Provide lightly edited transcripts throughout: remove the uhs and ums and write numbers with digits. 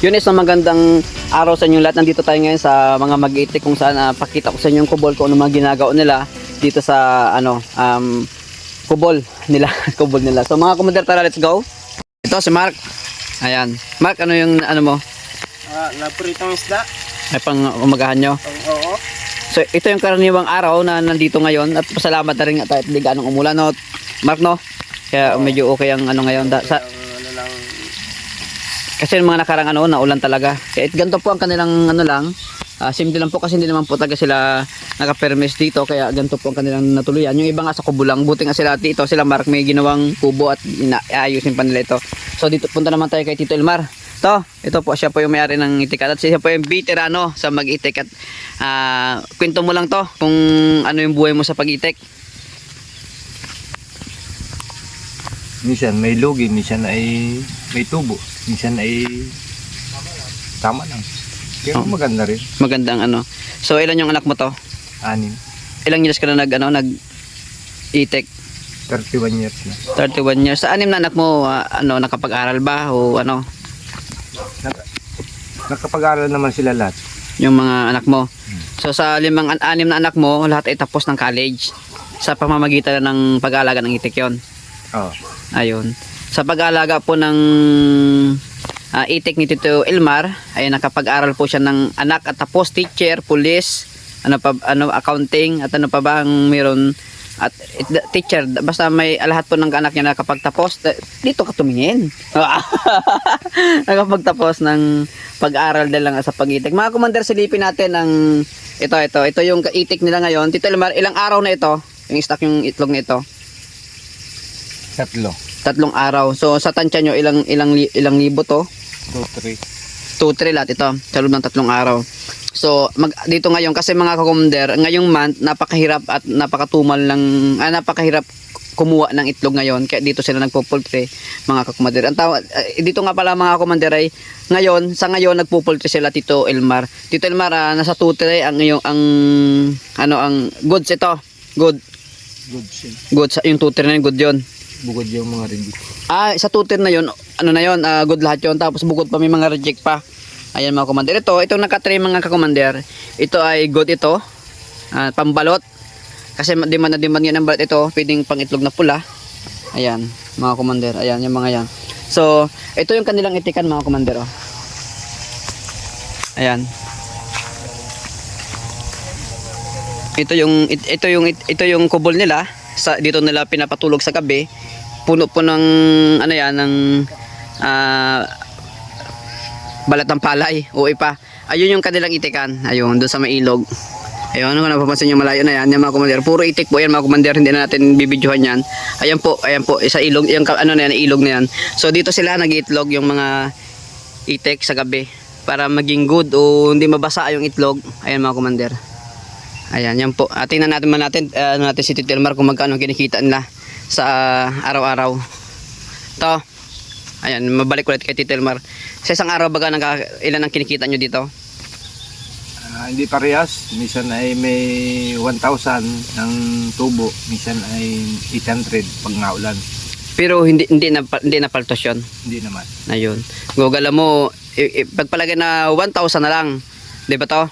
Yun is magandang araw sa inyo lahat. Nandito tayo ngayon sa mga mag-iitik kung saan pakita ko sa inyo yung kubol kung ano mga ginagawa nila dito sa kubol nila. Kubol nila. So mga commander, tara, let's go. Ito si Mark. Ayan. Mark, ano yung ano mo? Napuritong isda. Ay pang umagahan nyo. Oo. So ito yung karaniwang araw na nandito ngayon at pasalamat na rin at di ganong umulan, no? Mark, no? Kaya medyo okay ang ano ngayon. Ano lang. Kasi yung mga nakarang naulan talaga. Kaya ganito po ang kanilang simple lang po kasi hindi naman po talaga sila naka-permis dito. Kaya ganito po ang kanilang natuluyan. Yung iba nga sa kubo lang. Buti nga sila dito, sila Mark may ginawang kubo at ayusin pa nila ito. So dito punta naman tayo kay Tito Elmar. Ito po, siya po yung may-ari ng itik at siya po yung veterano sa mag-itik at kwento mo lang to kung ano yung buhay mo sa pag-itik. Minsan may lugi, minsan ay may tubo, minsan ay tama lang. Kaya maganda rin. Magandang ano. So ilan yung anak mo to? 6. Ilang years ka na nag-itik? 31 years na. 31 years. Sa 6 na anak mo, nakapag-aral ba o ano? Nakapag-aral naman sila lahat. Yung mga anak mo. So sa 6 na anak mo, lahat ay tapos ng college. Sa pamamagitan ng pag-aalaga ng itik yon. Oo. Ayun. Sa pag-aalaga po ng itik ni Tito Elmar, ay nakapag-aral po siya ng anak at tapos teacher, police, accounting at ano pa ba ang meron at teacher, basta may lahat po ng anak niya nakapagtapos dito ka tumingin. Nakapagtapos ng pag-aral din lang sa pag-itik. Mga commander, silipin natin ang ito yung itik nila ngayon. Tito Elmar, ilang araw na ito yung stock yung itlog nito? 3 araw. So sa tansya nyo ilang libo to? 2-3 lahat ito sa loob ng 3 araw. So dito ngayon kasi mga kakommander, ngayong month napakahirap at napakahirap kumuha ng itlog ngayon, kaya dito sila nagpo-poultry mga kakommander. Ang tawag dito nga pala mga kakommander ay sa ngayon nagpo-poultry sila Tito Elmar. Tito Elmar, nasa 2-3 ang goods ito. Goods yung 2-3 na yung good yon. Bukod yung mga rin. Sa 2-3 na yun, good lahat yun. Tapos bukod pa may mga reject pa. Ayan mga commander. Itong naka-tray mga ka-commander, ito ay good ito. Pambalot. Kasi demand yan ang balot ito. Pwedeng pang itlog na pula. Ayan mga commander. Ayan yung mga yan. So, ito yung kanilang itikan mga commander. Ayan. Ito yung kubol nila. Dito nila pinapatulog sa gabi. Puno po ng balat ng palay o ipa. Ayun yung kanilang itikan. Ayun, doon sa may ilog. Ayun, kung napapansin nyo malayo na yan, yung mga commander. Puro itik po yan mga commander, hindi na natin bibidyohan yan. Ayan po, sa ilog, yung ilog na yan. So dito sila nag-iitlog yung mga itik sa gabi para maging good o hindi mabasa yung itlog. Ayan mga commander. Ayan, yan po. Tingnan natin si Tito Elmar kung magkano kinikita nila sa araw-araw. Ayan, mabalik ulit kay Tito Elmar. Sa isang araw baga ilan ang kinikita nyo dito? Hindi parehas. Minsan ay may 1,000 ng tubo. Minsan ay 800 pag naulan. Pero hindi na paltos yun? Hindi naman. Ayun. Gugala mo, pagpalagay na 1,000 na lang. Di ba to?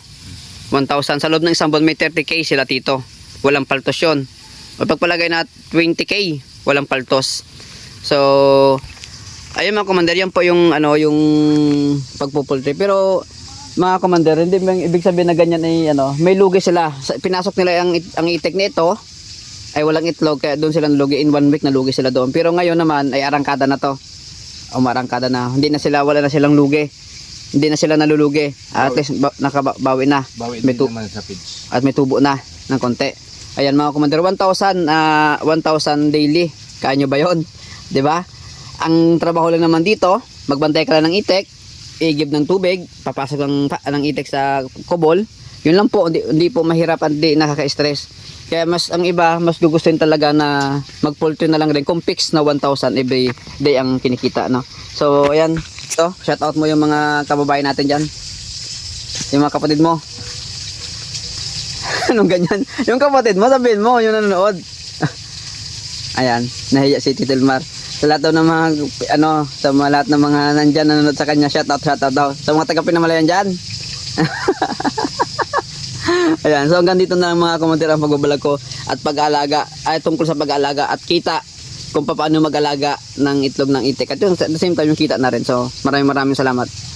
1,000. Sa loob ng isang buwan may 30k sila tito. Walang paltos yun. O pagpalagay na 20k, walang paltos. So, ayun mga commander, yan po yung yung pagpupultry. Pero mga commander, hindi bang ibig sabihin na ganyan ay may lugi sila. Pinasok nila ang itik nito ay walang itlog, kaya doon sila nalugi. In 1 week nalugi sila doon. Pero ngayon naman ay arangkada na to. Marangkada na. Wala na silang lugi. Hindi na sila nalulugi. At least nakabawi na. Bawi din naman sa feeds. At may tubo na ng konti. Ayan mga commander, 1,000 daily. Kaya nyo ba yun? 'Di ba? Ang trabaho lang naman dito, magbantay ka lang ng itik, i-give ng tubig, papasok ng itik sa kubol. Yun lang po, hindi po mahirap at hindi nakaka-stress. Kaya ang iba, mas gugustuhin talaga na mag-poultry na lang rin kung fix na 1,000 every day ang kinikita. No? So, ayan. Shout out mo yung mga kababayan natin dyan. Yung mga kapatid mo. Anong ganyan? Yung kapatid mo, sabihin mo, yung nanonood. Ayan, nahiya si Tito Elmar. Sa lahat daw ng mga, sa mga lahat ng mga nandyan na nanonood sa kanya, shoutout daw. Sa mga taga-Pinamalayan dyan. Ayan, so hanggang dito na lang mga komentar ang pagbabalag ko at pag-aalaga, ay tungkol sa pag-aalaga at kita kung paano mag-alaga ng itlog ng itik. At yung, at the same time yung kita na rin. So maraming salamat.